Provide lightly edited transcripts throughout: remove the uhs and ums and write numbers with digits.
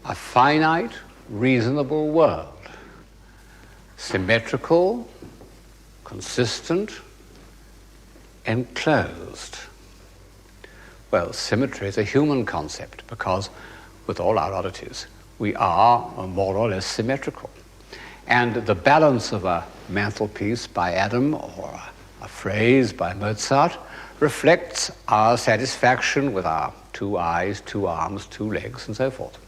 a finite, reasonable world, symmetrical, consistent, enclosed. Well, symmetry is a human concept because, with all our oddities, we are more or less symmetrical. And the balance of a mantelpiece by Adam or a phrase by Mozart reflects our satisfaction with our 2 eyes, 2 arms, 2 legs, and so forth.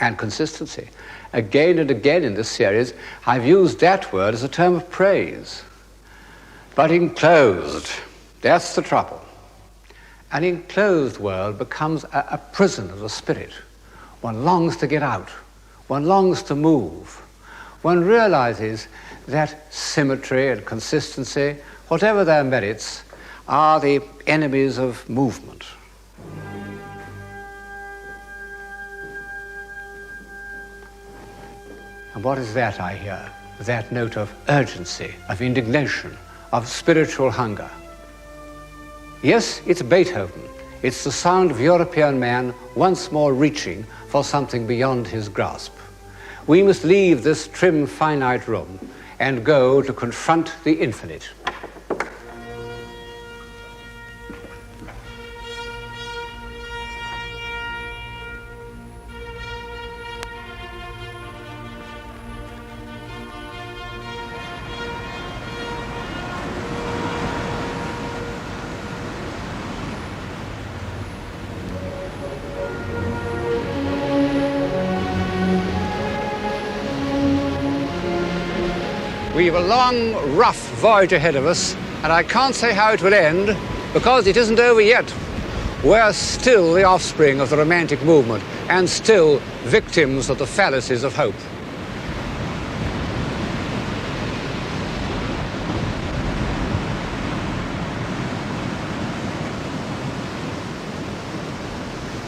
And consistency. Again and again in this series, I've used that word as a term of praise. But enclosed, that's the trouble. An enclosed world becomes a prison of the spirit. One longs to get out. One longs to move. One realizes that symmetry and consistency, whatever their merits, are the enemies of movement. And what is that I hear? That note of urgency, of indignation, of spiritual hunger. Yes, it's Beethoven. It's the sound of European man once more reaching for something beyond his grasp. We must leave this trim, finite room and go to confront the infinite. We have a long, rough voyage ahead of us, and I can't say how it will end, because it isn't over yet. We're still the offspring of the Romantic movement, and still victims of the fallacies of hope.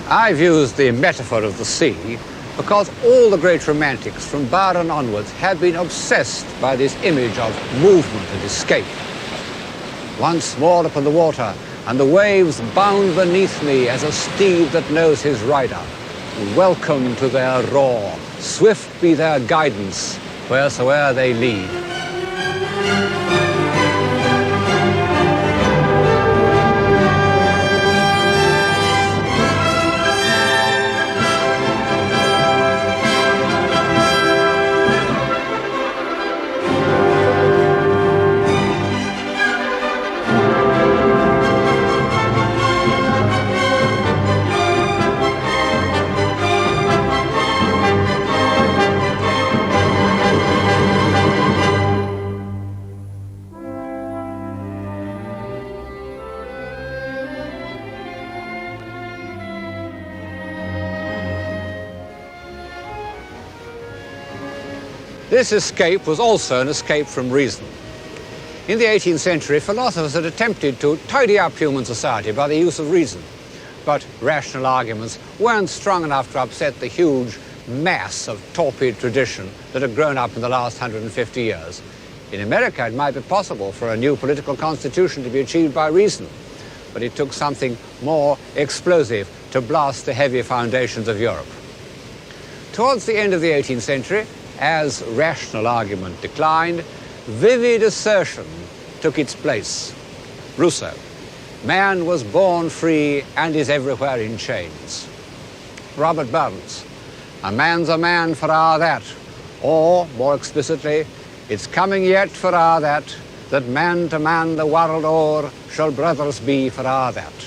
I've used the metaphor of the sea because all the great romantics, from Byron onwards, had been obsessed by this image of movement and escape. Once more upon the water, and the waves bound beneath me as a steed that knows his rider. Welcome to their roar, swift be their guidance, wheresoe'er they lead. This escape was also an escape from reason. In the 18th century, philosophers had attempted to tidy up human society by the use of reason, but rational arguments weren't strong enough to upset the huge mass of torpid tradition that had grown up in the last 150 years. In America, it might be possible for a new political constitution to be achieved by reason, but it took something more explosive to blast the heavy foundations of Europe. Towards the end of the 18th century, as rational argument declined, vivid assertion took its place. Rousseau, man was born free and is everywhere in chains. Robert Burns, a man's a man for a' that, or, more explicitly, it's coming yet for a' that man to man the world o'er shall brothers be for a' that.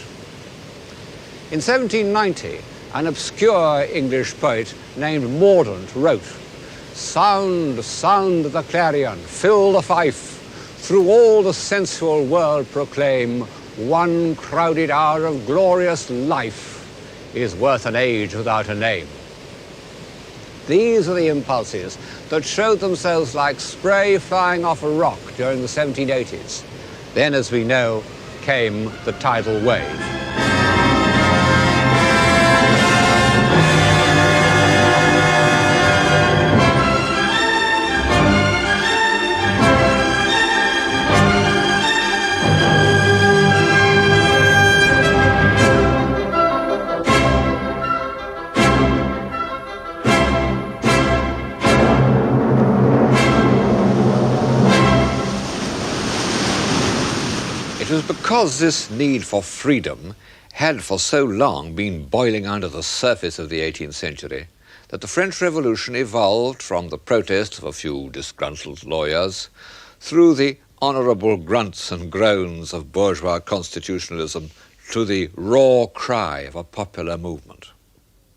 In 1790, an obscure English poet named Mordaunt wrote, "Sound, sound the clarion, fill the fife, through all the sensual world proclaim, one crowded hour of glorious life is worth an age without a name." These are the impulses that showed themselves like spray flying off a rock during the 1780s. Then, as we know, came the tidal wave. It was because this need for freedom had for so long been boiling under the surface of the 18th century that the French Revolution evolved from the protest of a few disgruntled lawyers through the honourable grunts and groans of bourgeois constitutionalism to the raw cry of a popular movement.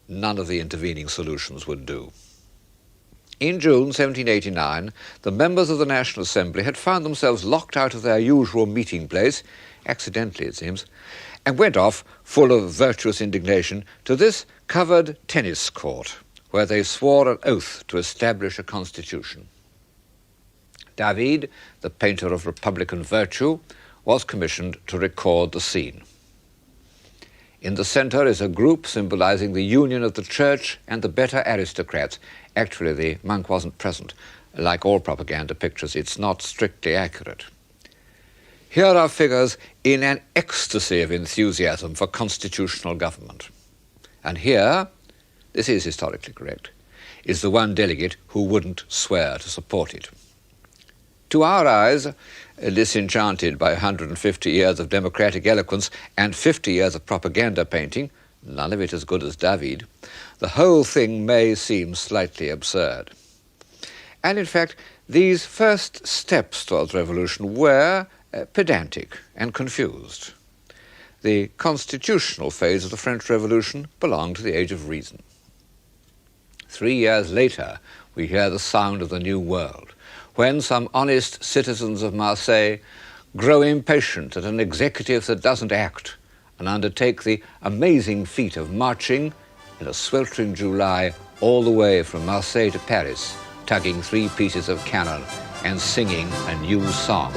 None of the intervening solutions would do. In June 1789, the members of the National Assembly had found themselves locked out of their usual meeting place, accidentally it seems, and went off, full of virtuous indignation, to this covered tennis court, where they swore an oath to establish a constitution. David, the painter of republican virtue, was commissioned to record the scene. In the center is a group symbolizing the union of the church and the better aristocrats. Actually, the monk wasn't present. Like all propaganda pictures, it's not strictly accurate. Here are figures in an ecstasy of enthusiasm for constitutional government. And here, this is historically correct, is the one delegate who wouldn't swear to support it. To our eyes, disenchanted by 150 years of democratic eloquence and 50 years of propaganda painting, none of it as good as David, the whole thing may seem slightly absurd. And in fact, these first steps towards revolution were pedantic and confused. The constitutional phase of the French Revolution belonged to the age of reason. 3 years later, we hear the sound of the New World, when some honest citizens of Marseille grow impatient at an executive that doesn't act and undertake the amazing feat of marching in a sweltering July all the way from Marseille to Paris, tugging 3 pieces of cannon and singing a new song.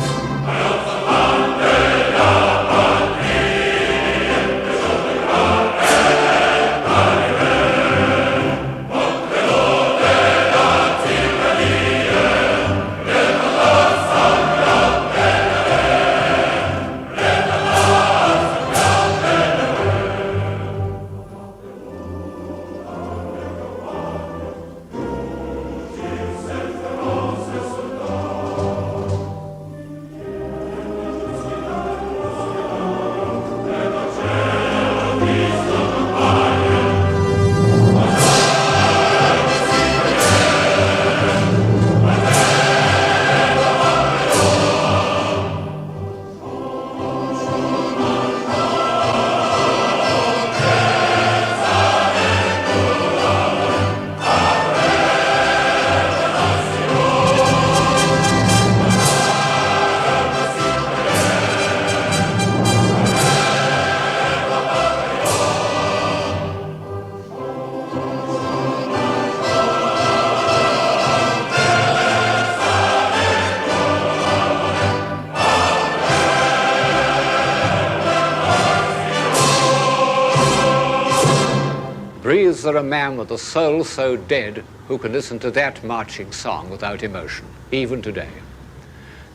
Breathes there a man with a soul so dead who can listen to that marching song without emotion, even today?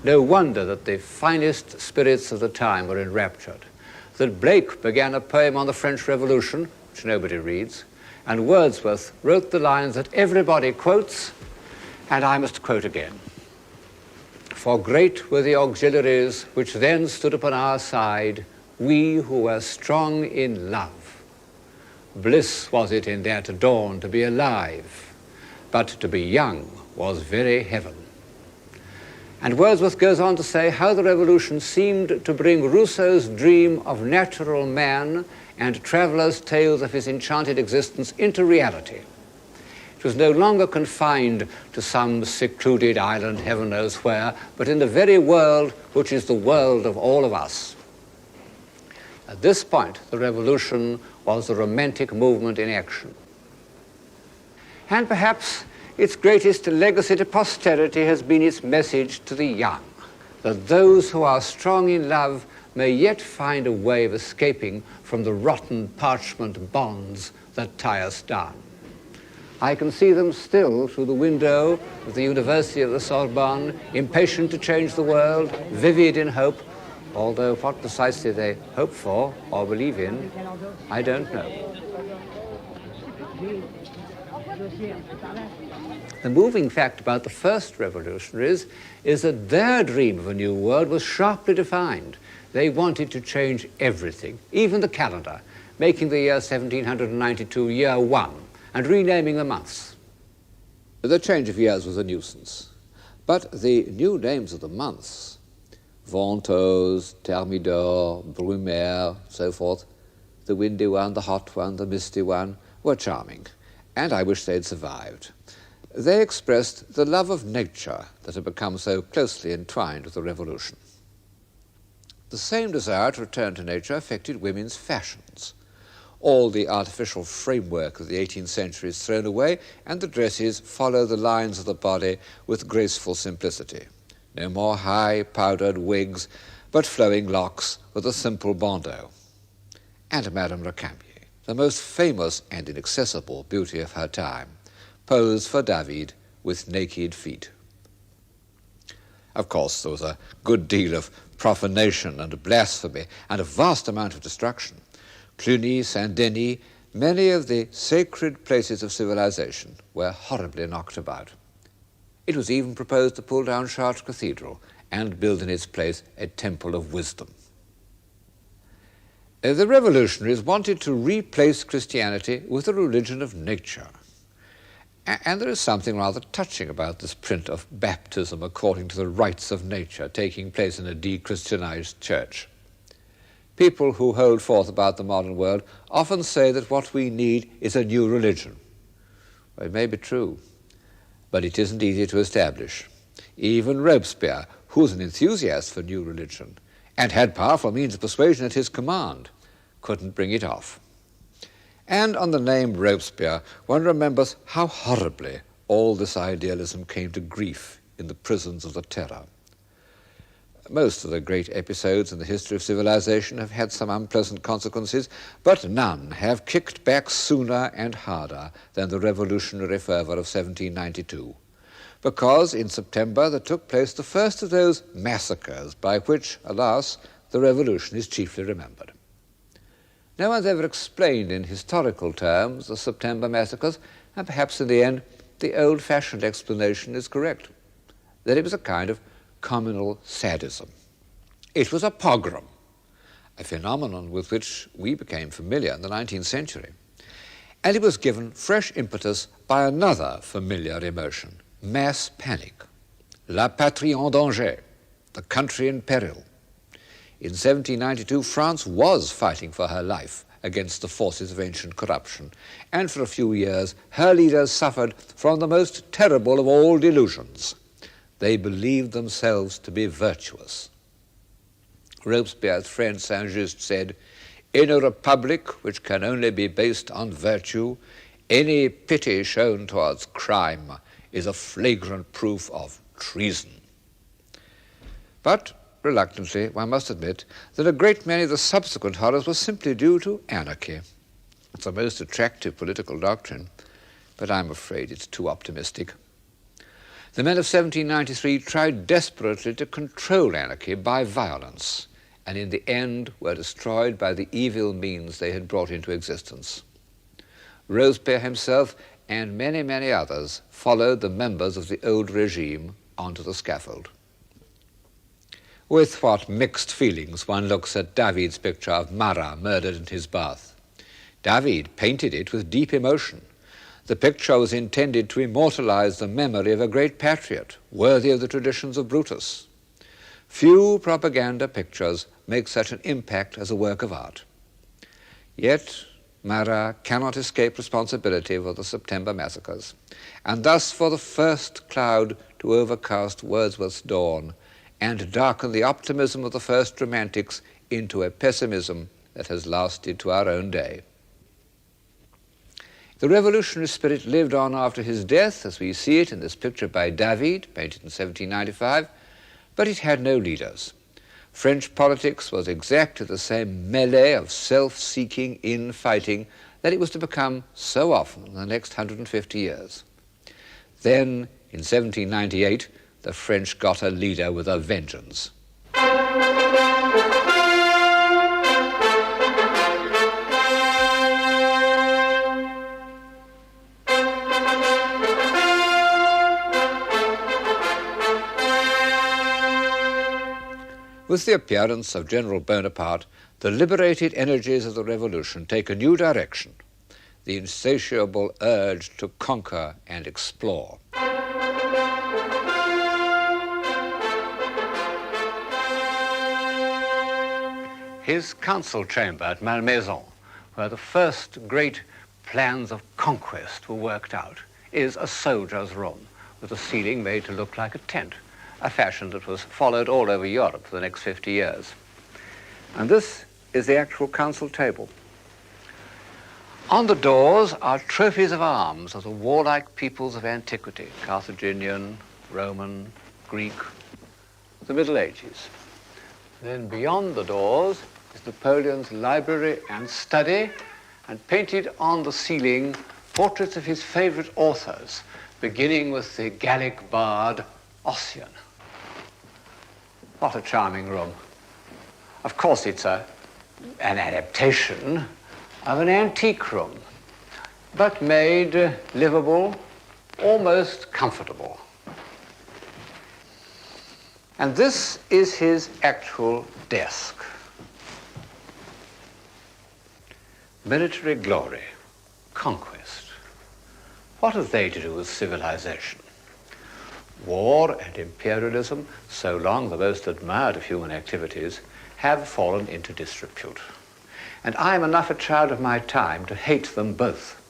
No wonder that the finest spirits of the time were enraptured, that Blake began a poem on the French Revolution, which nobody reads, and Wordsworth wrote the lines that everybody quotes, and I must quote again. For great were the auxiliaries which then stood upon our side, we who were strong in love. Bliss was it in that dawn to be alive, but to be young was very heaven. And Wordsworth goes on to say how the revolution seemed to bring Rousseau's dream of natural man and travellers' tales of his enchanted existence into reality. It was no longer confined to some secluded island, heaven knows where, but in the very world which is the world of all of us. At this point, the revolution was the romantic movement in action. And perhaps its greatest legacy to posterity has been its message to the young, that those who are strong in love may yet find a way of escaping from the rotten parchment bonds that tie us down. I can see them still through the window of the University of the Sorbonne, impatient to change the world, vivid in hope, although what precisely they hope for or believe in, I don't know. The moving fact about the first revolutionaries is that their dream of a new world was sharply defined. They wanted to change everything, even the calendar, making the year 1792 year 1 and renaming the months. The change of years was a nuisance, but the new names of the months, Ventose, Thermidor, Brumaire, so forth, the windy one, the hot one, the misty one, were charming, and I wish they'd survived. They expressed the love of nature that had become so closely entwined with the Revolution. The same desire to return to nature affected women's fashions. All the artificial framework of the 18th century is thrown away, and the dresses follow the lines of the body with graceful simplicity. No more high powdered wigs, but flowing locks with a simple bandeau. And Madame Recamier, the most famous and inaccessible beauty of her time, posed for David with naked feet. Of course, there was a good deal of profanation and blasphemy and a vast amount of destruction. Cluny, Saint-Denis, many of the sacred places of civilization were horribly knocked about. It was even proposed to pull down Chartres Cathedral and build in its place a temple of wisdom. The revolutionaries wanted to replace Christianity with a religion of nature. And there is something rather touching about this print of baptism according to the rites of nature taking place in a de-Christianized church. People who hold forth about the modern world often say that what we need is a new religion. Well, it may be true, but it isn't easy to establish. Even Robespierre, who's an enthusiast for new religion and had powerful means of persuasion at his command, couldn't bring it off. And on the name Robespierre, one remembers how horribly all this idealism came to grief in the prisons of the terror. Most of the great episodes in the history of civilization have had some unpleasant consequences, but none have kicked back sooner and harder than the revolutionary fervor of 1792. Because in September there took place the first of those massacres by which, alas, the revolution is chiefly remembered. No one's ever explained in historical terms the September massacres, and perhaps in the end the old-fashioned explanation is correct, that it was a kind of communal sadism. It was a pogrom, a phenomenon with which we became familiar in the 19th century. And it was given fresh impetus by another familiar emotion, mass panic, la patrie en danger, the country in peril. In 1792, France was fighting for her life against the forces of ancient corruption, and for a few years her leaders suffered from the most terrible of all delusions. They believed themselves to be virtuous. Robespierre's friend Saint-Just said, "In a republic which can only be based on virtue, any pity shown towards crime is a flagrant proof of treason." But reluctantly, one must admit that a great many of the subsequent horrors were simply due to anarchy. It's a most attractive political doctrine, but I'm afraid it's too optimistic. The men of 1793 tried desperately to control anarchy by violence, and in the end were destroyed by the evil means they had brought into existence. Robespierre himself and many, many others followed the members of the old regime onto the scaffold. With what mixed feelings one looks at David's picture of Marat murdered in his bath. David painted it with deep emotion. The picture was intended to immortalize the memory of a great patriot, worthy of the traditions of Brutus. Few propaganda pictures make such an impact as a work of art. Yet Marat cannot escape responsibility for the September massacres, and thus for the first cloud to overcast Wordsworth's dawn and darken the optimism of the first Romantics into a pessimism that has lasted to our own day. The revolutionary spirit lived on after his death, as we see it in this picture by David, painted in 1795, but it had no leaders. French politics was exactly the same melee of self-seeking infighting that it was to become so often in the next 150 years. Then, in 1798, the French got a leader with a vengeance. With the appearance of General Bonaparte, the liberated energies of the revolution take a new direction, the insatiable urge to conquer and explore. His council chamber at Malmaison, where the first great plans of conquest were worked out, is a soldier's room with a ceiling made to look like a tent, a fashion that was followed all over Europe for the next 50 years. And this is the actual council table. On the doors are trophies of arms of the warlike peoples of antiquity, Carthaginian, Roman, Greek, the Middle Ages. Then beyond the doors is Napoleon's library and study, and painted on the ceiling portraits of his favorite authors, beginning with the Gallic bard Ossian. What a charming room. Of course, it's an adaptation of an antique room, but made livable, almost comfortable. And this is his actual desk. Military glory, conquest. What have they to do with civilization? War and imperialism, so long the most admired of human activities, have fallen into disrepute. And I am enough a child of my time to hate them both.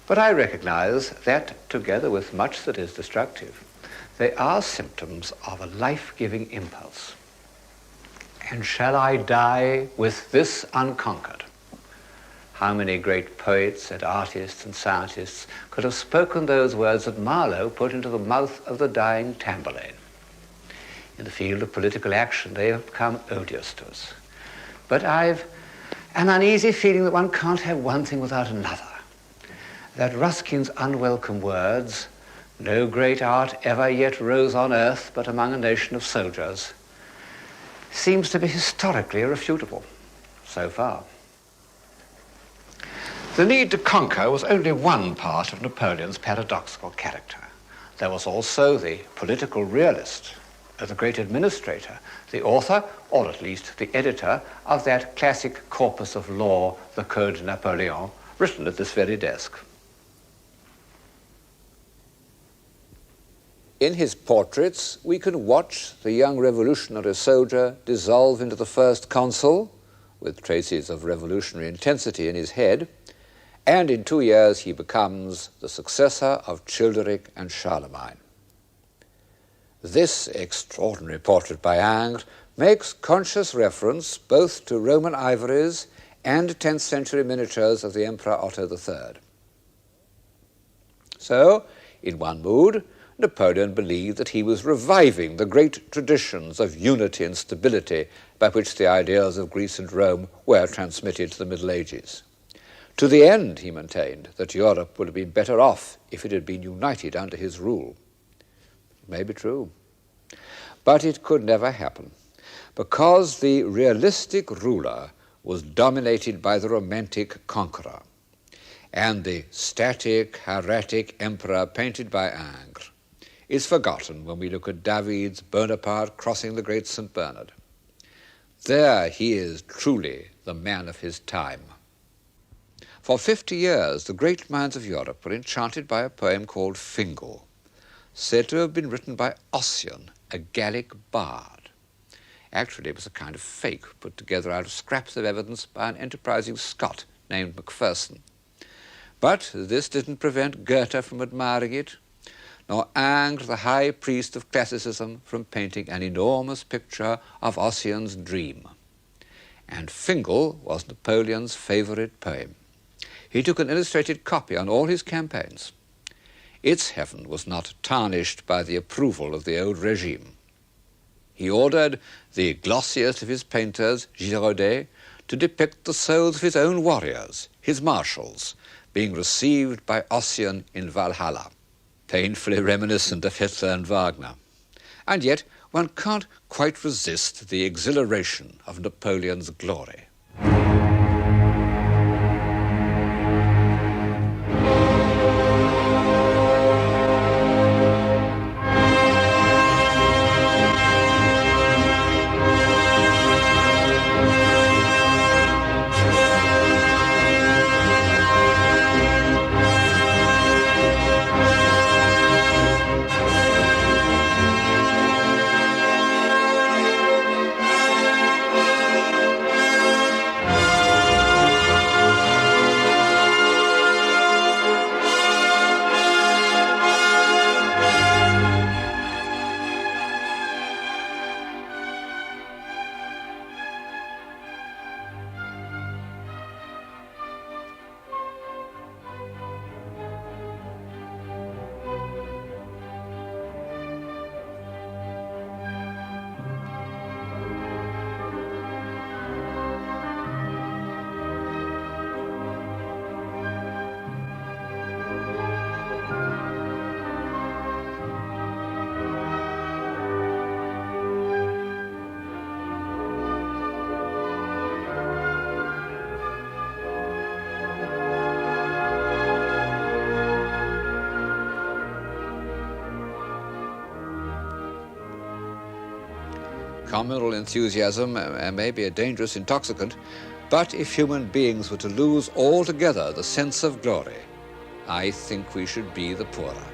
But I recognize that, together with much that is destructive, they are symptoms of a life-giving impulse. And shall I die with this unconquered? How many great poets and artists and scientists could have spoken those words that Marlowe put into the mouth of the dying Tamburlaine? In the field of political action, they have become odious to us. But I've an uneasy feeling that one can't have one thing without another. That Ruskin's unwelcome words, "No great art ever yet rose on earth but among a nation of soldiers," seems to be historically irrefutable, so far. The need to conquer was only one part of Napoleon's paradoxical character. There was also the political realist, the great administrator, the author, or at least the editor, of that classic corpus of law, the Code Napoleon, written at this very desk. In his portraits, we can watch the young revolutionary soldier dissolve into the first consul, with traces of revolutionary intensity in his head, and in 2 years he becomes the successor of Childeric and Charlemagne. This extraordinary portrait by Ingres makes conscious reference both to Roman ivories and 10th century miniatures of the Emperor Otto III. So, in one mood, Napoleon believed that he was reviving the great traditions of unity and stability by which the ideals of Greece and Rome were transmitted to the Middle Ages. To the end, he maintained, that Europe would have been better off if it had been united under his rule. It may be true, but it could never happen, because the realistic ruler was dominated by the romantic conqueror, and the static, hieratic emperor painted by Ingres is forgotten when we look at David's Bonaparte crossing the great St. Bernard. There he is truly the man of his time. For 50 years, the great minds of Europe were enchanted by a poem called Fingal, said to have been written by Ossian, a Gallic bard. Actually, it was a kind of fake put together out of scraps of evidence by an enterprising Scot named Macpherson. But this didn't prevent Goethe from admiring it, nor Ingres, the high priest of classicism, from painting an enormous picture of Ossian's dream. And Fingal was Napoleon's favorite poem. He took an illustrated copy on all his campaigns. Its heaven was not tarnished by the approval of the old regime. He ordered the glossiest of his painters, Gericault, to depict the souls of his own warriors, his marshals, being received by Ossian in Valhalla, painfully reminiscent of Hitler and Wagner. And yet one can't quite resist the exhilaration of Napoleon's glory. communal enthusiasm may be a dangerous intoxicant, but if human beings were to lose altogether the sense of glory, I think we should be the poorer.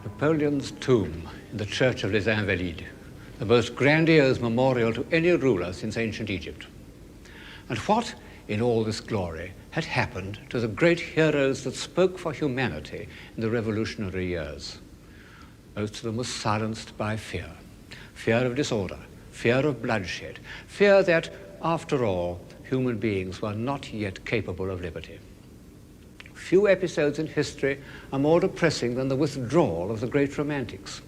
Napoleon's tomb in the Church of les Invalides, the most grandiose memorial to any ruler since ancient Egypt. And what, in all this glory, had happened to the great heroes that spoke for humanity in the revolutionary years? Most of them were silenced by fear. Fear of disorder, fear of bloodshed, fear that, after all, human beings were not yet capable of liberty. Few episodes in history are more depressing than the withdrawal of the great romantics.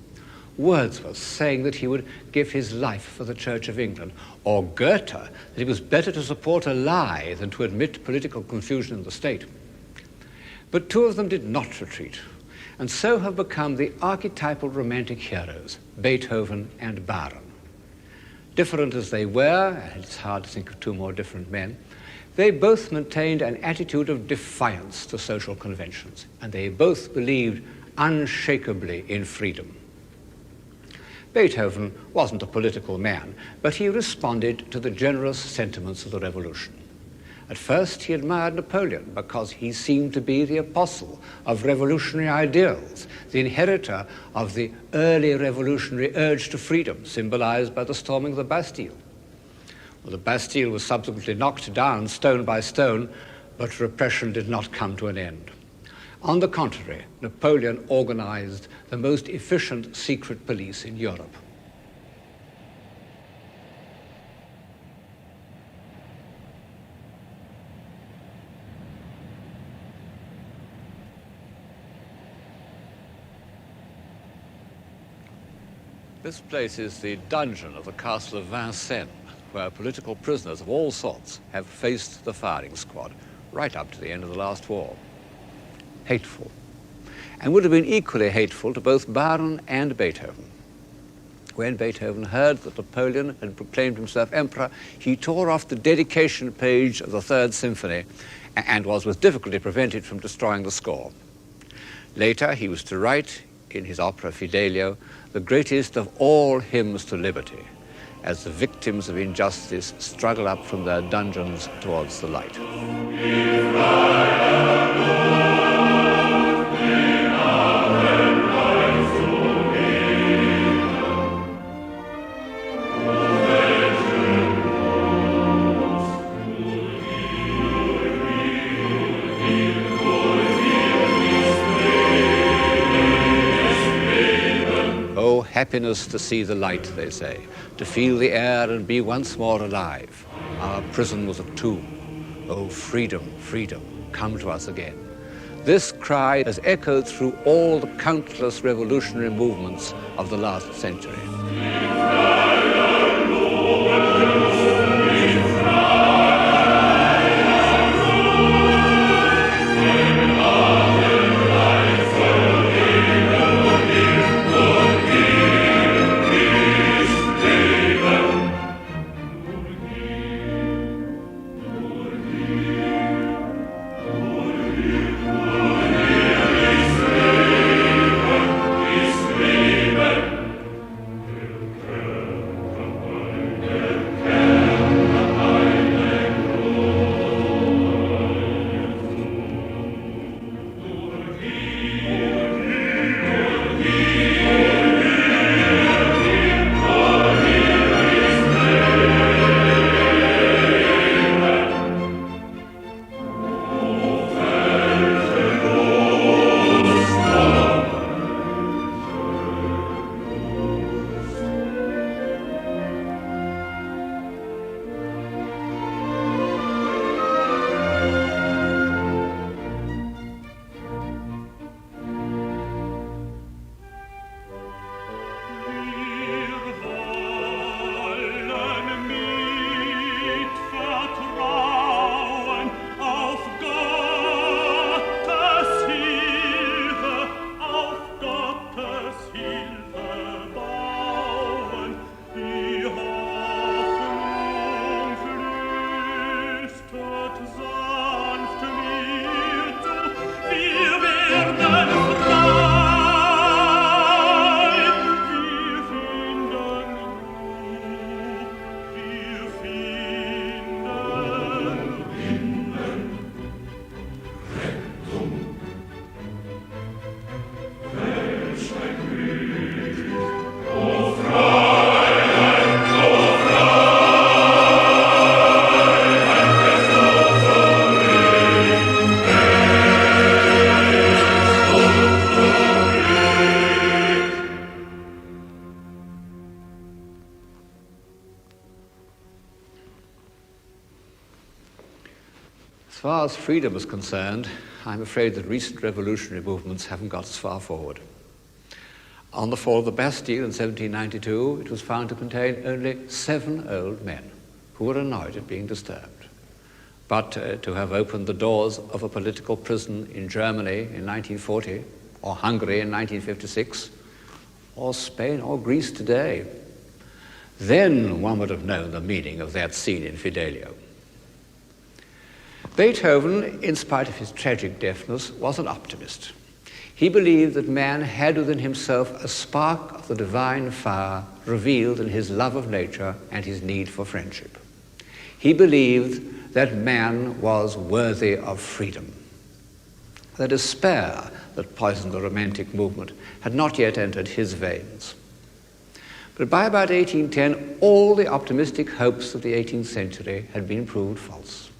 Wordsworth saying that he would give his life for the Church of England, or Goethe that it was better to support a lie than to admit political confusion in the state. But two of them did not retreat, and so have become the archetypal romantic heroes, Beethoven and Byron. Different as they were, and it's hard to think of two more different men, they both maintained an attitude of defiance to social conventions, and they both believed unshakably in freedom. Beethoven wasn't a political man, but he responded to the generous sentiments of the revolution. At first, he admired Napoleon because he seemed to be the apostle of revolutionary ideals, the inheritor of the early revolutionary urge to freedom, symbolized by the storming of the Bastille. Well, the Bastille was subsequently knocked down stone by stone, but repression did not come to an end. On the contrary, Napoleon organized the most efficient secret police in Europe. This place is the dungeon of the castle of Vincennes, where political prisoners of all sorts have faced the firing squad right up to the end of the last war. Hateful, and would have been equally hateful to both Byron and Beethoven. When Beethoven heard that Napoleon had proclaimed himself emperor, he tore off the dedication page of the Third Symphony and was with difficulty prevented from destroying the score. Later, he was to write, in his opera Fidelio, the greatest of all hymns to liberty, as the victims of injustice struggle up from their dungeons towards the light. Happiness to see the light, they say, to feel the air and be once more alive. Our prison was a tomb. Oh, freedom, freedom, come to us again. This cry has echoed through all the countless revolutionary movements of the last century. As far as freedom is concerned, I'm afraid that recent revolutionary movements haven't got as far forward. On the fall of the Bastille in 1792, it was found to contain only 7 old men who were annoyed at being disturbed. But to have opened the doors of a political prison in Germany in 1940, or Hungary in 1956, or Spain or Greece today, then one would have known the meaning of that scene in Fidelio. Beethoven, in spite of his tragic deafness, was an optimist. He believed that man had within himself a spark of the divine fire revealed in his love of nature and his need for friendship. He believed that man was worthy of freedom. The despair that poisoned the Romantic movement had not yet entered his veins. But by about 1810, all the optimistic hopes of the 18th century had been proved false.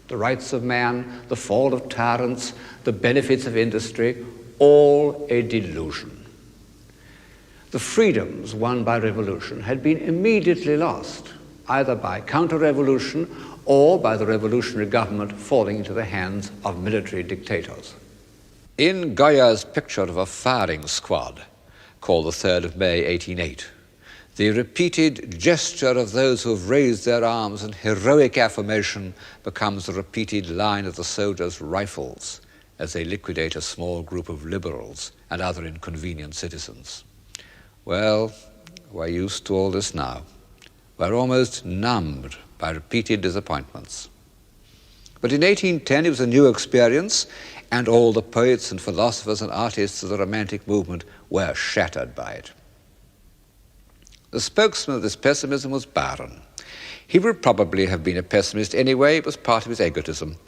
The rights of man, the fall of tyrants, the benefits of industry, all a delusion. The freedoms won by revolution had been immediately lost, either by counter-revolution or by the revolutionary government falling into the hands of military dictators. In Goya's picture of a firing squad, called the 3rd of May, 1808, the repeated gesture of those who have raised their arms in heroic affirmation becomes the repeated line of the soldiers' rifles as they liquidate a small group of liberals and other inconvenient citizens. Well, we're used to all this now. We're almost numbed by repeated disappointments. But in 1810 it was a new experience, and all the poets and philosophers and artists of the Romantic movement were shattered by it. The spokesman of this pessimism was Byron. He would probably have been a pessimist anyway. It was part of his egotism.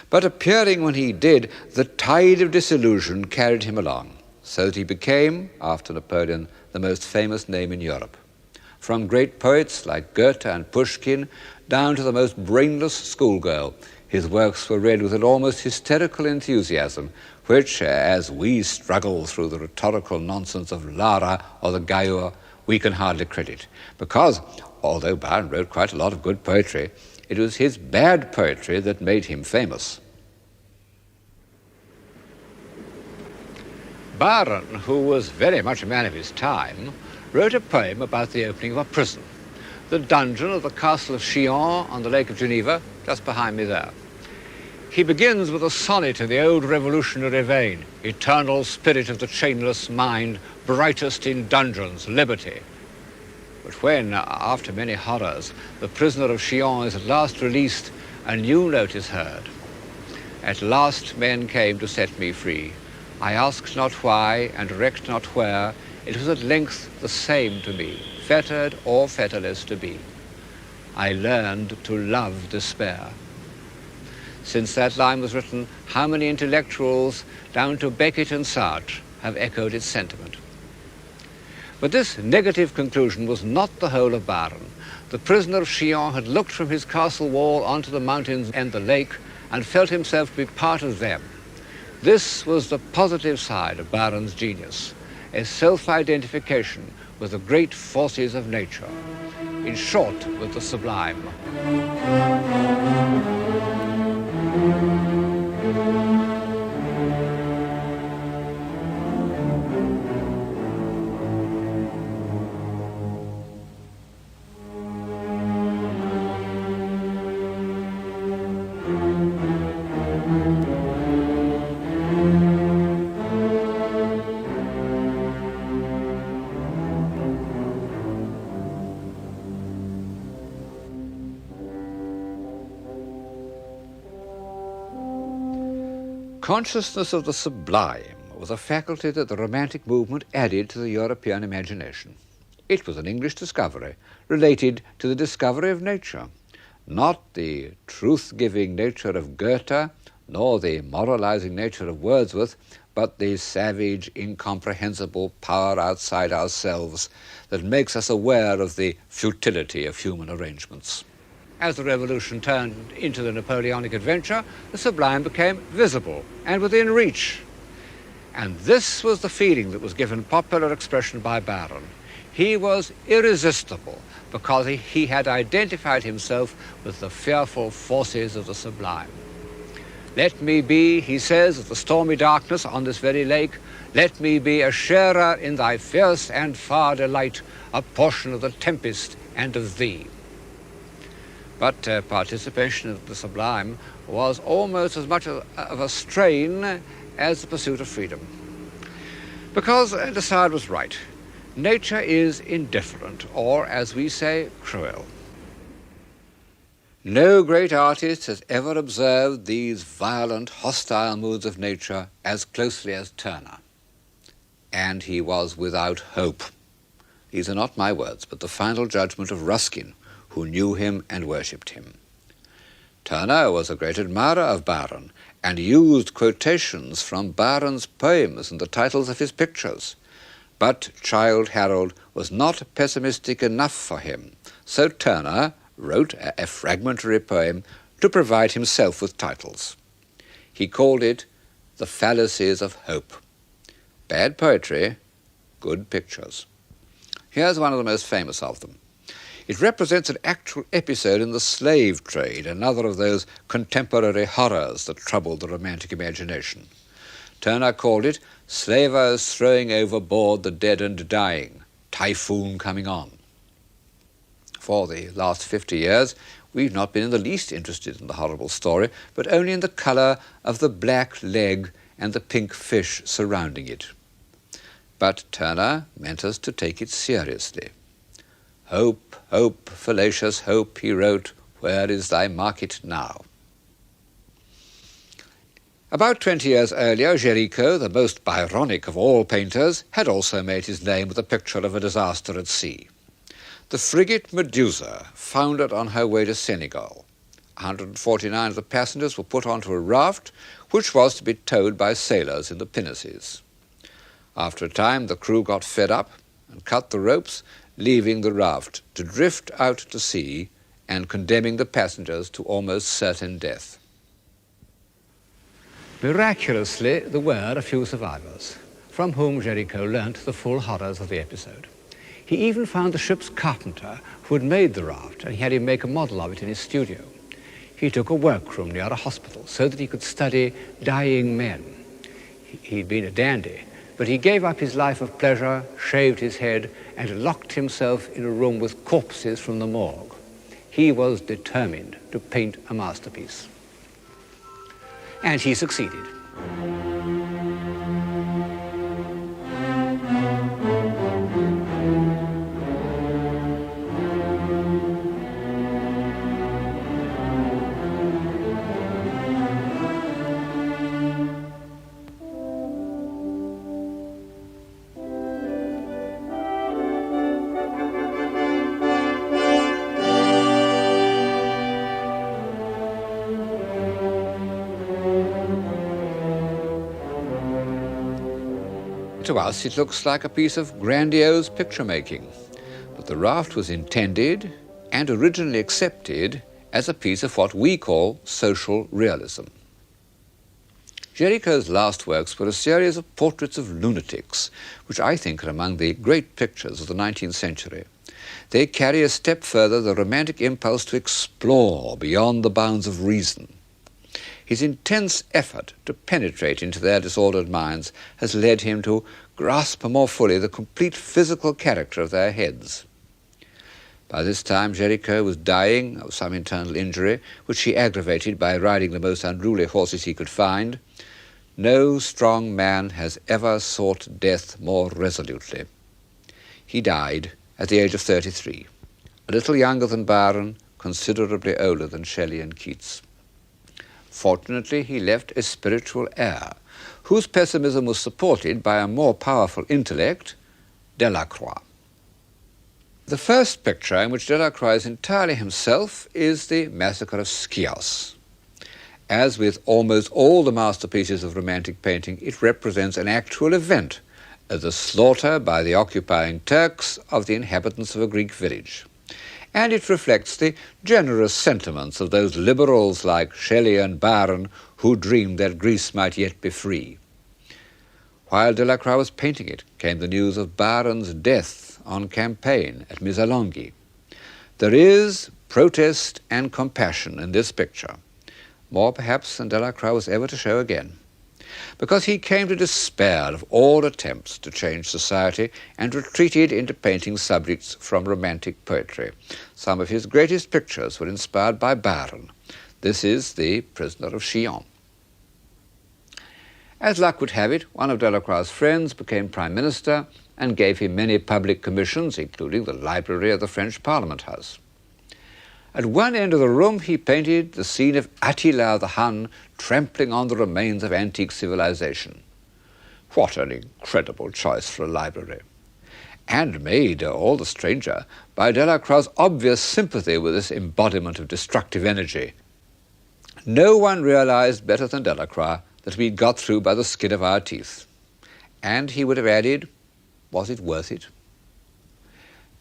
But appearing when he did, the tide of disillusion carried him along, so that he became, after Napoleon, the most famous name in Europe. From great poets like Goethe and Pushkin down to the most brainless schoolgirl, his works were read with an almost hysterical enthusiasm, which, as we struggle through the rhetorical nonsense of Lara or the Gayur, we can hardly credit, because although Byron wrote quite a lot of good poetry, it was his bad poetry that made him famous. Byron, who was very much a man of his time, wrote a poem about the opening of a prison, the dungeon of the castle of Chillon on the Lake of Geneva, just behind me there. He begins with a sonnet in the old revolutionary vein, eternal spirit of the chainless mind, brightest in dungeons, liberty. But when, after many horrors, the prisoner of Chillon is at last released, a new note is heard. At last men came to set me free. I asked not why and recked not where, it was at length the same to me, fettered or fetterless to be. I learned to love despair. Since that line was written, how many intellectuals, down to Beckett and Sartre, have echoed its sentiment. But this negative conclusion was not the whole of Byron. The prisoner of Chillon had looked from his castle wall onto the mountains and the lake and felt himself to be part of them. This was the positive side of Byron's genius, a self-identification with the great forces of nature, in short, with the sublime. Consciousness of the sublime was a faculty that the Romantic movement added to the European imagination. It was an English discovery related to the discovery of nature, not the truth-giving nature of Goethe, nor the moralizing nature of Wordsworth, but the savage, incomprehensible power outside ourselves that makes us aware of the futility of human arrangements. As the revolution turned into the Napoleonic adventure, the sublime became visible and within reach. And this was the feeling that was given popular expression by Byron. He was irresistible because he had identified himself with the fearful forces of the sublime. Let me be, he says, of the stormy darkness on this very lake, let me be a sharer in thy fierce and far delight, a portion of the tempest and of thee. But participation in the sublime was almost as much of a strain as the pursuit of freedom. Because de Sade was right. Nature is indifferent, or, as we say, cruel. No great artist has ever observed these violent, hostile moods of nature as closely as Turner. And he was without hope. These are not my words, but the final judgment of Ruskin, who knew him and worshipped him. Turner was a great admirer of Byron and used quotations from Byron's poems in the titles of his pictures. But Childe Harold was not pessimistic enough for him, so Turner wrote a fragmentary poem to provide himself with titles. He called it The Fallacies of Hope. Bad poetry, good pictures. Here's one of the most famous of them. It represents an actual episode in the slave trade, another of those contemporary horrors that troubled the romantic imagination. Turner called it Slavers Throwing Overboard the Dead and Dying, Typhoon Coming On. For the last 50 years, we've not been in the least interested in the horrible story, but only in the colour of the black leg and the pink fish surrounding it. But Turner meant us to take it seriously. Hope, hope, fallacious hope, he wrote, where is thy market now? About 20 years earlier, Gericault, the most Byronic of all painters, had also made his name with a picture of a disaster at sea. The frigate Medusa foundered on her way to Senegal. 149 of the passengers were put onto a raft, which was to be towed by sailors in the pinnaces. After a time, the crew got fed up and cut the ropes, leaving the raft to drift out to sea and condemning the passengers to almost certain death. Miraculously, there were a few survivors, from whom Gericault learnt the full horrors of the episode. He even found the ship's carpenter who had made the raft, and he had him make a model of it in his studio. He took a workroom near a hospital so that he could study dying men. He'd been a dandy, but he gave up his life of pleasure, shaved his head, and locked himself in a room with corpses from the morgue. He was determined to paint a masterpiece. And he succeeded. To us, it looks like a piece of grandiose picture-making, but the raft was intended and originally accepted as a piece of what we call social realism. Gericault's last works were a series of portraits of lunatics, which I think are among the great pictures of the 19th century. They carry a step further the romantic impulse to explore beyond the bounds of reason. His intense effort to penetrate into their disordered minds has led him to grasp more fully the complete physical character of their heads. By this time, Gericault was dying of some internal injury, which he aggravated by riding the most unruly horses he could find. No strong man has ever sought death more resolutely. He died at the age of 33, a little younger than Byron, considerably older than Shelley and Keats. Fortunately, he left a spiritual heir, whose pessimism was supported by a more powerful intellect, Delacroix. The first picture in which Delacroix is entirely himself is the Massacre of Chios. As with almost all the masterpieces of Romantic painting, it represents an actual event, the slaughter by the occupying Turks of the inhabitants of a Greek village. And it reflects the generous sentiments of those liberals like Shelley and Byron who dreamed that Greece might yet be free. While Delacroix was painting it, came the news of Byron's death on campaign at Missolonghi. There is protest and compassion in this picture. more perhaps than Delacroix was ever to show again, because he came to despair of all attempts to change society and retreated into painting subjects from romantic poetry. Some of his greatest pictures were inspired by Byron. This is The Prisoner of Chillon. As luck would have it, one of Delacroix's friends became Prime Minister and gave him many public commissions, including the library of the French Parliament House. At one end of the room he painted the scene of Attila the Hun trampling on the remains of antique civilization. What an incredible choice for a library! And made all the stranger by Delacroix's obvious sympathy with this embodiment of destructive energy. No one realized better than Delacroix that we'd got through by the skin of our teeth. And he would have added, was it worth it?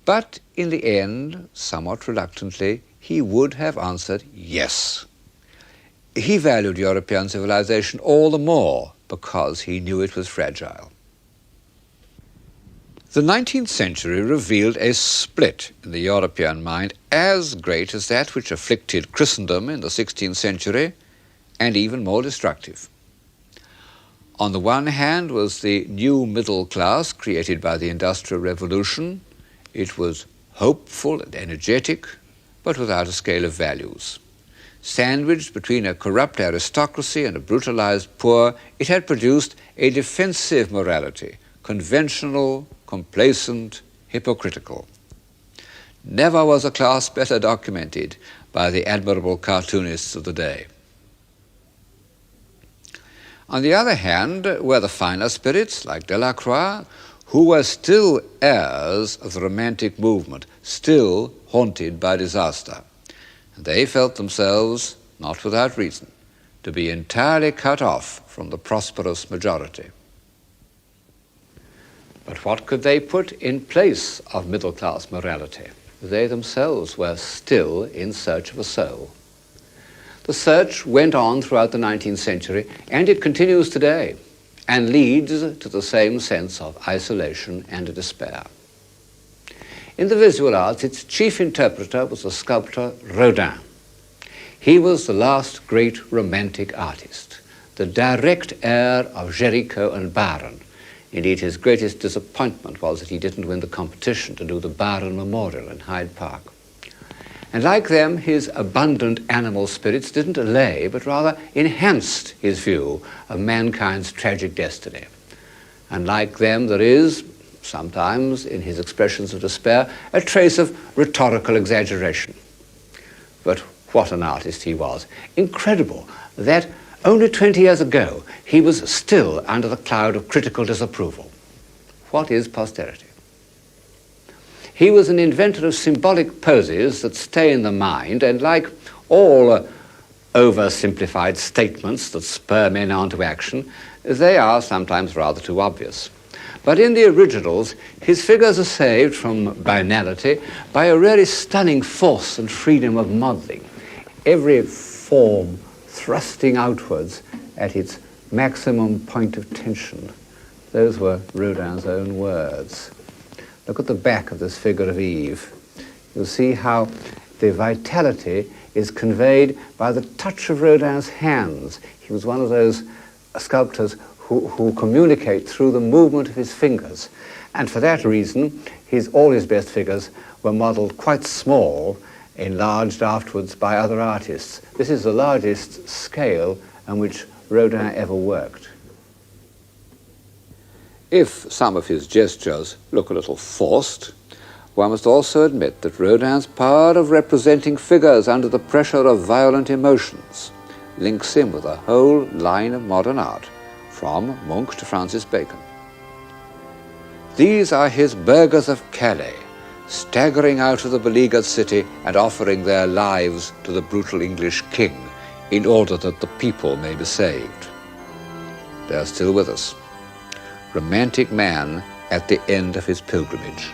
But in the end, somewhat reluctantly, he would have answered yes. He valued European civilization all the more because he knew it was fragile. The 19th century revealed a split in the European mind as great as that which afflicted Christendom in the 16th century, and even more destructive. On the one hand was the new middle class created by the Industrial Revolution. It was hopeful and energetic, but without a scale of values. Sandwiched between a corrupt aristocracy and a brutalized poor, it had produced a defensive morality, conventional, complacent, hypocritical. Never was a class better documented by the admirable cartoonists of the day. On the other hand were the finer spirits, like Delacroix, who were still heirs of the Romantic movement, still haunted by disaster. They felt themselves, not without reason, to be entirely cut off from the prosperous majority. But what could they put in place of middle-class morality? They themselves were still in search of a soul. The search went on throughout the 19th century, and it continues today, and leads to the same sense of isolation and despair. In the visual arts, its chief interpreter was the sculptor Rodin. He was the last great romantic artist, the direct heir of Gericault and Byron. Indeed, his greatest disappointment was that he didn't win the competition to do the Byron Memorial in Hyde Park. And like them, his abundant animal spirits didn't allay, but rather enhanced his view of mankind's tragic destiny. And like them, there is, sometimes in his expressions of despair, a trace of rhetorical exaggeration. But what an artist he was. Incredible that only 20 years ago he was still under the cloud of critical disapproval. What is posterity? He was an inventor of symbolic poses that stay in the mind, and like all oversimplified statements that spur men on to action, they are sometimes rather too obvious. But in the originals, his figures are saved from banality by a really stunning force and freedom of modeling. Every form thrusting outwards at its maximum point of tension. Those were Rodin's own words. Look at the back of this figure of Eve. You'll see how the vitality is conveyed by the touch of Rodin's hands. He was one of those sculptors who communicate through the movement of his fingers. And for that reason, all his best figures were modeled quite small, enlarged afterwards by other artists. This is the largest scale on which Rodin ever worked. If some of his gestures look a little forced, one must also admit that Rodin's power of representing figures under the pressure of violent emotions links him with a whole line of modern art, from Munch to Francis Bacon. These are his burghers of Calais, staggering out of the beleaguered city and offering their lives to the brutal English king in order that the people may be saved. They are still with us. Romantic man at the end of his pilgrimage.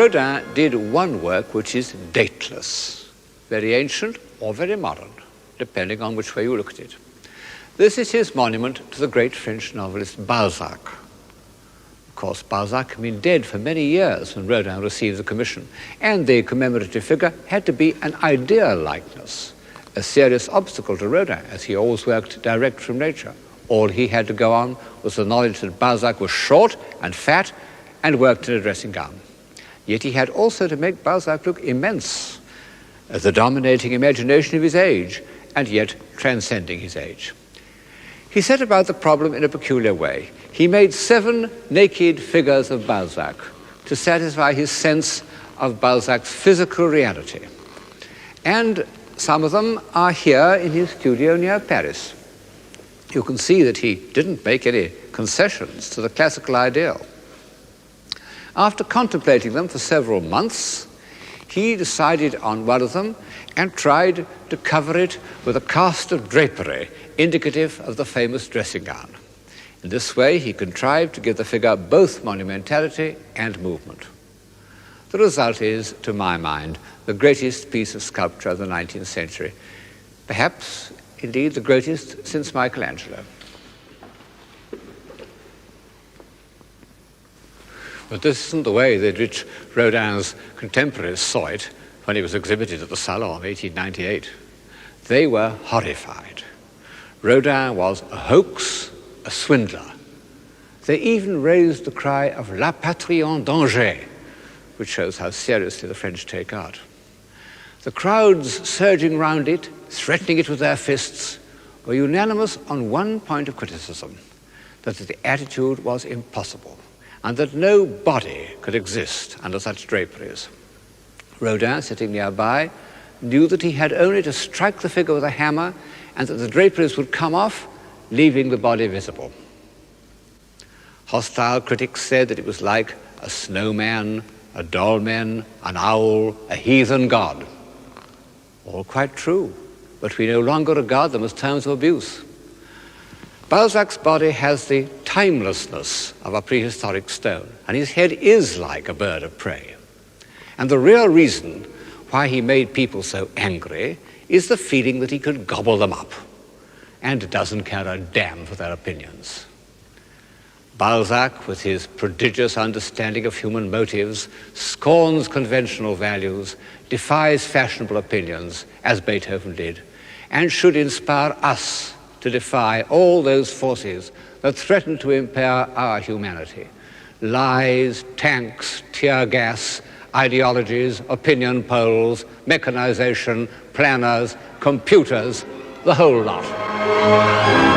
Rodin did one work which is dateless, very ancient or very modern, depending on which way you look at it. This is his monument to the great French novelist Balzac. Of course, Balzac had been dead for many years when Rodin received the commission, and the commemorative figure had to be an ideal likeness, a serious obstacle to Rodin, as he always worked direct from nature. All he had to go on was the knowledge that Balzac was short and fat and worked in a dressing gown. Yet he had also to make Balzac look immense, the dominating imagination of his age, and yet transcending his age. He set about the problem in a peculiar way. He made 7 naked figures of Balzac to satisfy his sense of Balzac's physical reality. And some of them are here in his studio near Paris. You can see that he didn't make any concessions to the classical ideal. After contemplating them for several months, he decided on one of them and tried to cover it with a cast of drapery indicative of the famous dressing gown. In this way, he contrived to give the figure both monumentality and movement. The result is, to my mind, the greatest piece of sculpture of the 19th century, perhaps, indeed, the greatest since Michelangelo. But this isn't the way that which Rodin's contemporaries saw it when it was exhibited at the Salon of 1898. They were horrified. Rodin was a hoax, a swindler. They even raised the cry of La patrie en danger, which shows how seriously the French take art. The crowds surging round it, threatening it with their fists, were unanimous on one point of criticism, that the attitude was impossible, and that no body could exist under such draperies. Rodin, sitting nearby, knew that he had only to strike the figure with a hammer and that the draperies would come off, leaving the body visible. Hostile critics said that it was like a snowman, a dolmen, an owl, a heathen god. All quite true, but we no longer regard them as terms of abuse. Balzac's body has the timelessness of a prehistoric stone, and his head is like a bird of prey. And the real reason why he made people so angry is the feeling that he could gobble them up and doesn't care a damn for their opinions. Balzac, with his prodigious understanding of human motives, scorns conventional values, defies fashionable opinions, as Beethoven did, and should inspire us to defy all those forces that threaten to impair our humanity. Lies, tanks, tear gas, ideologies, opinion polls, mechanization, planners, computers, the whole lot.